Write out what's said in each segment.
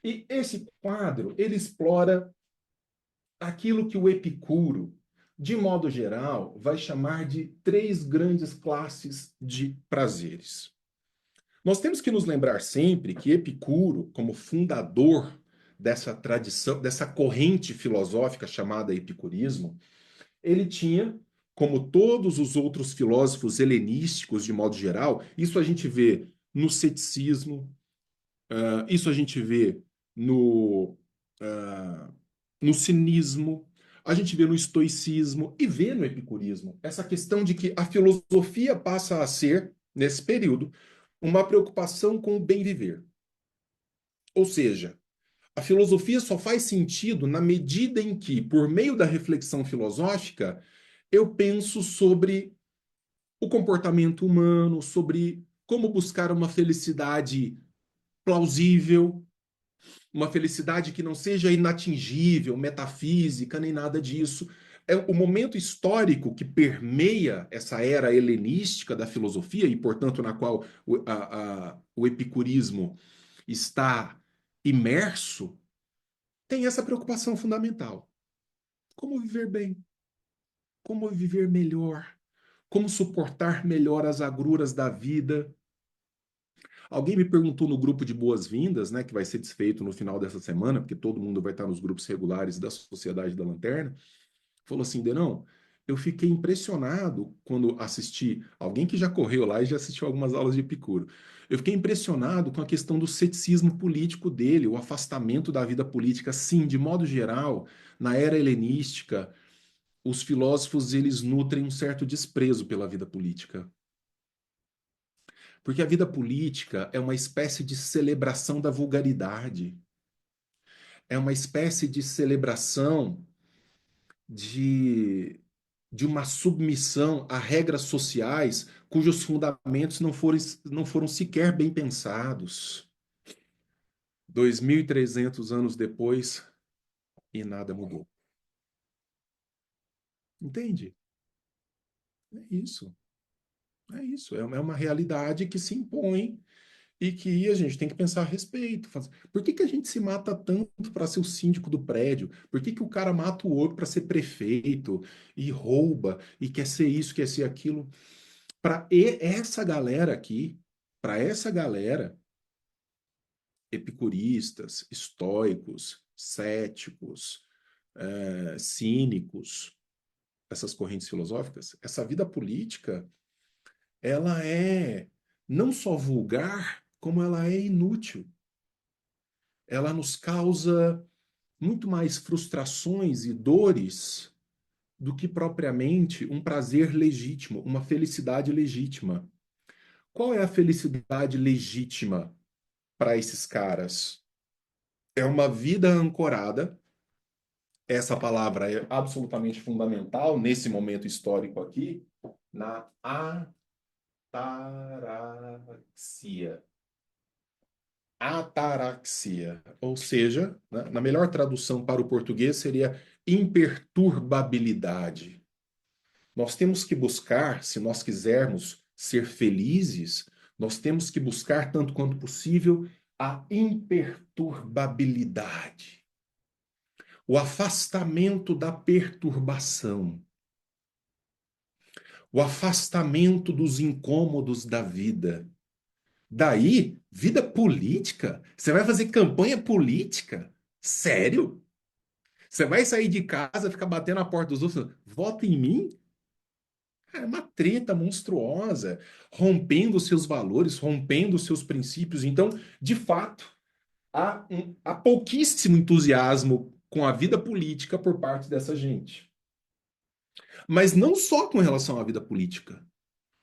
E esse quadro, ele explora aquilo que o Epicuro, de modo geral, vai chamar de três grandes classes de prazeres. Nós temos que nos lembrar sempre que Epicuro, como fundador dessa tradição, dessa corrente filosófica chamada epicurismo, ele tinha, como todos os outros filósofos helenísticos de modo geral, isso a gente vê no ceticismo, isso a gente vê no, uh, no cinismo, a gente vê no estoicismo e vê no epicurismo. Essa questão de que a filosofia passa a ser, nesse período, uma preocupação com o bem viver. Ou seja, a filosofia só faz sentido na medida em que, por meio da reflexão filosófica, eu penso sobre o comportamento humano, sobre como buscar uma felicidade plausível, uma felicidade que não seja inatingível, metafísica, nem nada disso. É o momento histórico que permeia essa era helenística da filosofia e, portanto, na qual o epicurismo está imerso, tem essa preocupação fundamental. Como viver bem? Como viver melhor? Como suportar melhor as agruras da vida? Alguém me perguntou no grupo de boas-vindas, né, que vai ser desfeito no final dessa semana, porque todo mundo vai estar nos grupos regulares da Sociedade da Lanterna, falou assim, Denão, eu fiquei impressionado quando assisti, alguém que já correu lá e já assistiu algumas aulas de Epicuro, eu fiquei impressionado com a questão do ceticismo político dele, o afastamento da vida política. Sim, de modo geral, na era helenística, os filósofos eles nutrem um certo desprezo pela vida política. Porque a vida política é uma espécie de celebração da vulgaridade, é uma espécie de celebração de, de uma submissão a regras sociais cujos fundamentos não foram sequer bem pensados. 2.300 anos depois e nada mudou. Entende? É isso. É isso. É uma realidade que se impõe e que a gente tem que pensar a respeito. Por que que a gente se mata tanto para ser o síndico do prédio? Por que que o cara mata o outro para ser prefeito e rouba e quer ser isso, quer ser aquilo? Para essa galera aqui, para essa galera, epicuristas, estoicos, céticos, cínicos, essas correntes filosóficas, essa vida política, ela é não só vulgar, como ela é inútil. Ela nos causa muito mais frustrações e dores do que propriamente um prazer legítimo, uma felicidade legítima. Qual é a felicidade legítima para esses caras? É uma vida ancorada. Essa palavra é absolutamente fundamental nesse momento histórico aqui, na ataraxia. Ataraxia, ou seja, né, na melhor tradução para o português seria imperturbabilidade. Nós temos que buscar, se nós quisermos ser felizes, nós temos que buscar, tanto quanto possível, a imperturbabilidade, o afastamento da perturbação, o afastamento dos incômodos da vida. Daí, vida política? Você vai fazer campanha política? Sério? Você vai sair de casa, ficar batendo na porta dos outros, vota em mim? É uma treta monstruosa, rompendo os seus valores, rompendo os seus princípios. Então, de fato, há pouquíssimo entusiasmo com a vida política por parte dessa gente. Mas não só com relação à vida política,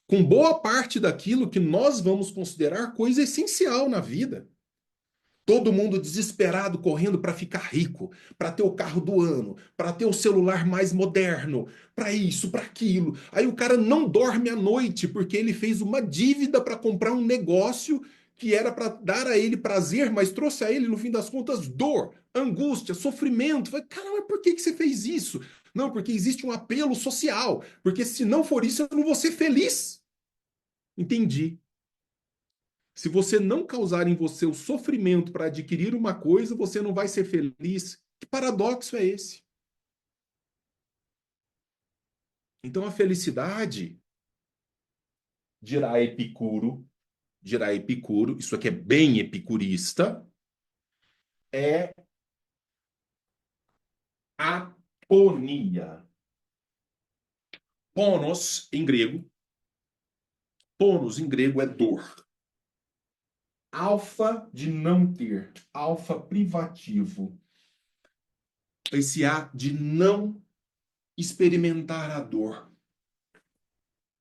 com boa parte daquilo que nós vamos considerar coisa essencial na vida. Todo mundo desesperado correndo para ficar rico, para ter o carro do ano, para ter o celular mais moderno, para isso, para aquilo. Aí o cara não dorme à noite porque ele fez uma dívida para comprar um negócio que era para dar a ele prazer, mas trouxe a ele, no fim das contas, dor, angústia, sofrimento. Cara, mas por que que você fez isso? Não, porque existe um apelo social. Porque se não for isso, eu não vou ser feliz. Entendi. Se você não causar em você o sofrimento para adquirir uma coisa, você não vai ser feliz. Que paradoxo é esse? Então a felicidade, dirá Epicuro, isso aqui é bem epicurista, é aponia. Ponos, em grego, ponos em grego é dor. Alfa de não ter, alfa privativo. Esse A de não experimentar a dor.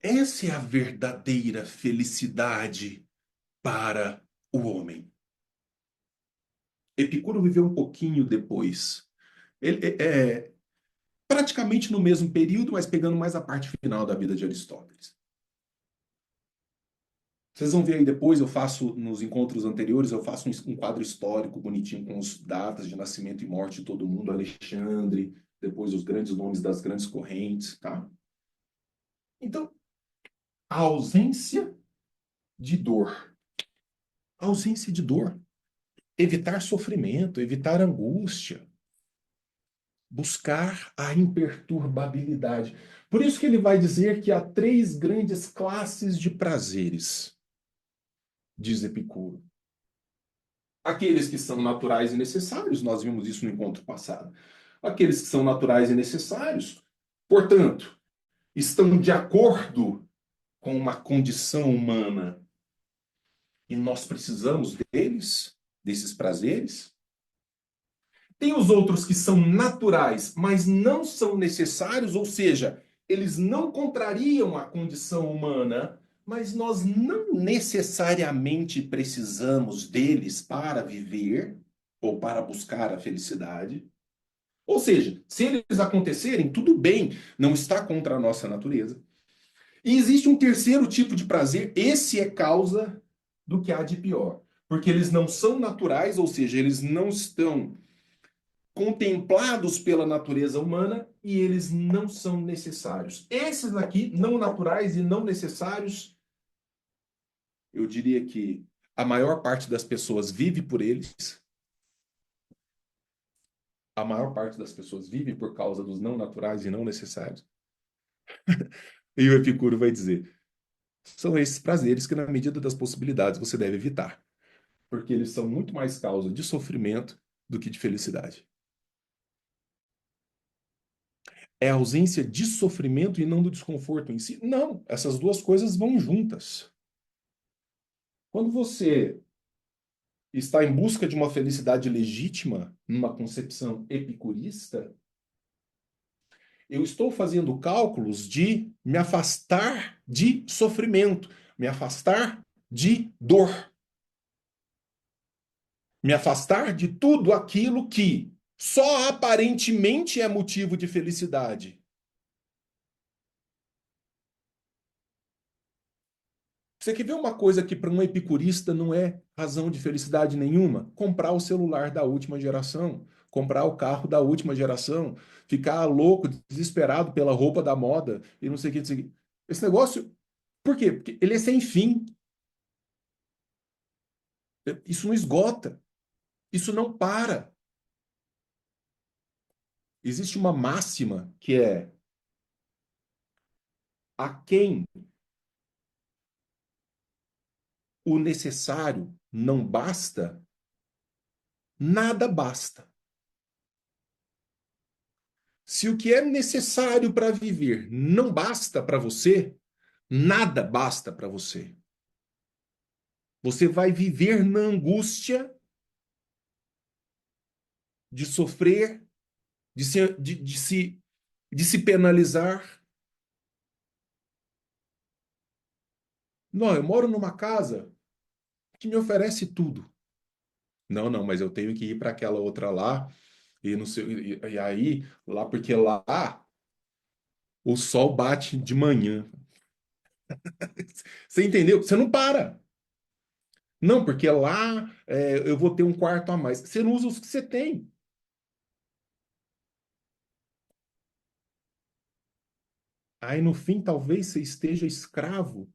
Essa é a verdadeira felicidade para o homem. Epicuro viveu um pouquinho depois. Ele é praticamente no mesmo período, mas pegando mais a parte final da vida de Aristóteles. Vocês vão ver aí depois, eu faço, nos encontros anteriores, eu faço um quadro histórico bonitinho com as datas de nascimento e morte de todo mundo, Alexandre, depois os grandes nomes das grandes correntes, tá? Então, a ausência de dor. A ausência de dor. Evitar sofrimento, evitar angústia, buscar a imperturbabilidade. Por isso que ele vai dizer que há três grandes classes de prazeres, diz Epicuro. Aqueles que são naturais e necessários, nós vimos isso no encontro passado. Aqueles que são naturais e necessários, portanto, estão de acordo com uma condição humana e nós precisamos deles, desses prazeres. Tem os outros que são naturais, mas não são necessários, ou seja, eles não contrariam a condição humana, mas nós não necessariamente precisamos deles para viver ou para buscar a felicidade. Ou seja, se eles acontecerem, tudo bem, não está contra a nossa natureza. E existe um terceiro tipo de prazer, esse é causa do que há de pior, porque eles não são naturais, ou seja, eles não estão contemplados pela natureza humana e eles não são necessários. Esses aqui, não naturais e não necessários, eu diria que a maior parte das pessoas vive por eles, a maior parte das pessoas vive por causa dos não naturais e não necessários. E o Epicuro vai dizer: são esses prazeres que, na medida das possibilidades, você deve evitar, porque eles são muito mais causa de sofrimento do que de felicidade. É a ausência de sofrimento e não do desconforto em si? Não, essas duas coisas vão juntas. Quando você está em busca de uma felicidade legítima, numa concepção epicurista, eu estou fazendo cálculos de me afastar de sofrimento, me afastar de dor, me afastar de tudo aquilo que só aparentemente é motivo de felicidade. Você quer ver uma coisa que para um epicurista não é razão de felicidade nenhuma? Comprar o celular da última geração, comprar o carro da última geração, ficar louco, desesperado pela roupa da moda e não sei o que, não sei o que. Esse negócio, por quê? Porque ele é sem fim. Isso não esgota, isso não para. Existe uma máxima que é: a quem o necessário não basta, nada basta. Se o que é necessário para viver não basta para você, nada basta para você. Você vai viver na angústia de sofrer, de se penalizar. Não, eu moro numa casa que me oferece tudo. Não, não, mas eu tenho que ir para aquela outra lá e não sei, e aí lá porque lá o sol bate de manhã. Você entendeu? Você não para. Não, porque lá eu vou ter um quarto a mais. Você não usa os que você tem. Aí no fim, talvez você esteja escravo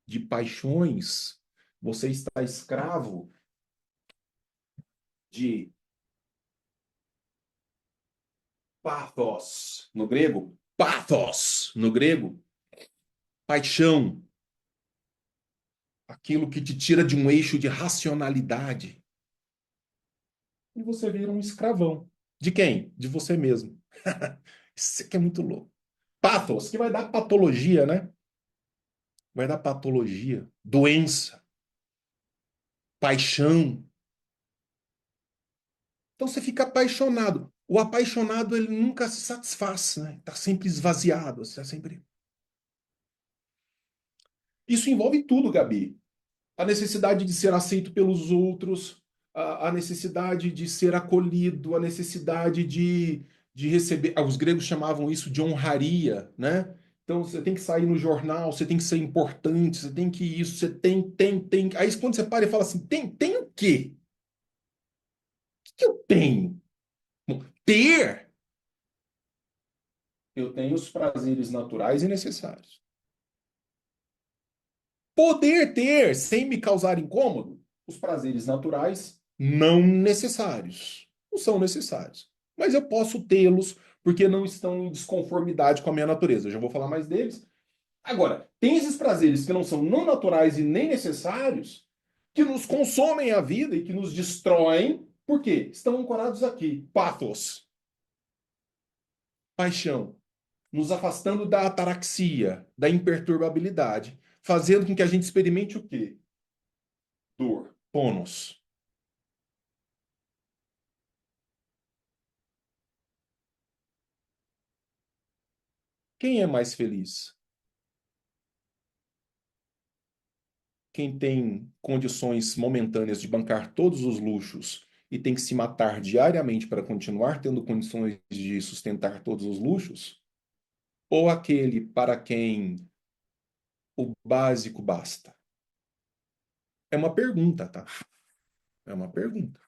de paixões, Você está escravo de pathos, no grego. Pathos, no grego. Paixão. Aquilo que te tira de um eixo de racionalidade. E você vira um escravão. De quem? De você mesmo. Isso aqui é muito louco. Pathos, que vai dar patologia, né? Vai dar patologia, doença, paixão. Então você fica apaixonado. O apaixonado, ele nunca se satisfaz, né? Está sempre esvaziado, está sempre. Isso envolve tudo, Gabi. A necessidade de ser aceito pelos outros, a necessidade de ser acolhido, a necessidade de receber. Os gregos chamavam isso de honraria, né? Então você tem que sair no jornal, você tem que ser importante, você tem que isso, você tem. Aí quando você para e fala assim, tem o quê? O que eu tenho? Bom, ter, eu tenho os prazeres naturais e necessários. Poder ter, sem me causar incômodo, os prazeres naturais não necessários. Não são necessários. Mas eu posso tê-los porque não estão em desconformidade com a minha natureza. Eu já vou falar mais deles. Agora, tem esses prazeres que não são não naturais e nem necessários, que nos consomem a vida e que nos destroem. Por quê? Estão ancorados aqui. Pathos, paixão, nos afastando da ataraxia, da imperturbabilidade, fazendo com que a gente experimente o quê? Dor, tônus. Quem é mais feliz? Quem tem condições momentâneas de bancar todos os luxos e tem que se matar diariamente para continuar tendo condições de sustentar todos os luxos? Ou aquele para quem o básico basta? É uma pergunta, tá? É uma pergunta.